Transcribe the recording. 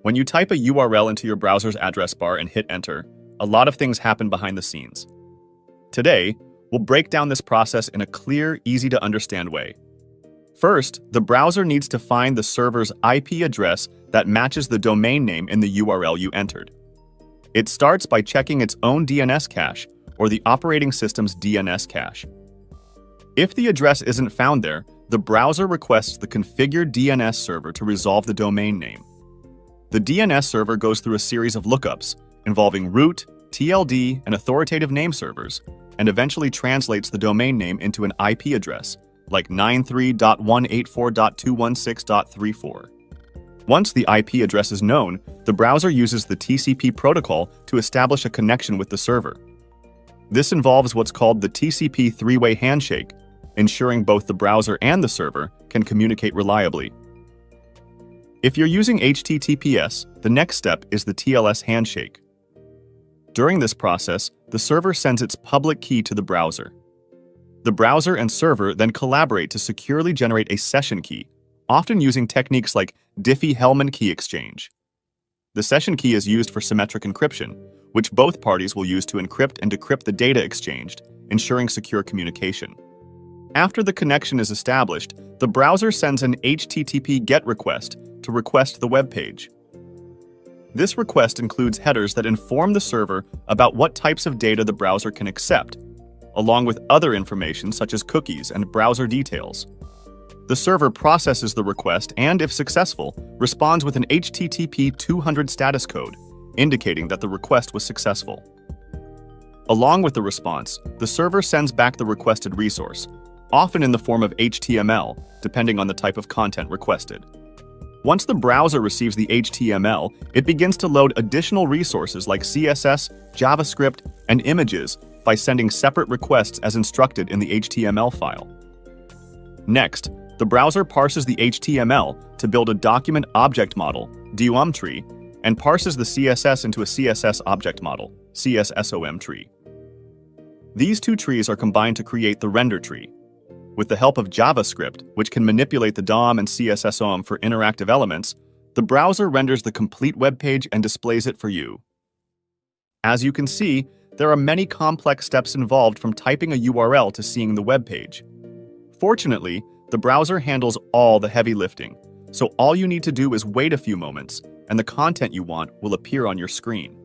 When you type a URL into your browser's address bar and hit enter, a lot of things happen behind the scenes. Today, we'll break down this process in a clear, easy-to-understand way. First, the browser needs to find the server's IP address that matches the domain name in the URL you entered. It starts by checking its own DNS cache, or the operating system's DNS cache. If the address isn't found there, the browser requests the configured DNS server to resolve the domain name. The DNS server goes through a series of lookups involving root, TLD, and authoritative name servers, and eventually translates the domain name into an IP address, like 93.184.216.34. Once the IP address is known, the browser uses the TCP protocol to establish a connection with the server. This involves what's called the TCP three-way handshake, ensuring both the browser and the server can communicate reliably. If you're using HTTPS, the next step is the TLS handshake. During this process, the server sends its public key to the browser. The browser and server then collaborate to securely generate a session key, often using techniques like Diffie-Hellman key exchange. The session key is used for symmetric encryption, which both parties will use to encrypt and decrypt the data exchanged, ensuring secure communication. After the connection is established, the browser sends an HTTP GET request to request the web page. This request includes headers that inform the server about what types of data the browser can accept, along with other information such as cookies and browser details. The server processes the request and, if successful, responds with an HTTP 200 status code, indicating that the request was successful. Along with the response, the server sends back the requested resource, often in the form of HTML, depending on the type of content requested. Once the browser receives the HTML, it begins to load additional resources like CSS, JavaScript, and images by sending separate requests as instructed in the HTML file. Next, the browser parses the HTML to build a document object model, DOM tree, and parses the CSS into a CSS object model, CSSOM tree. These two trees are combined to create the render tree. With the help of JavaScript, which can manipulate the DOM and CSSOM for interactive elements, the browser renders the complete web page and displays it for you. As you can see, there are many complex steps involved from typing a URL to seeing the web page. Fortunately, the browser handles all the heavy lifting, so all you need to do is wait a few moments, and the content you want will appear on your screen.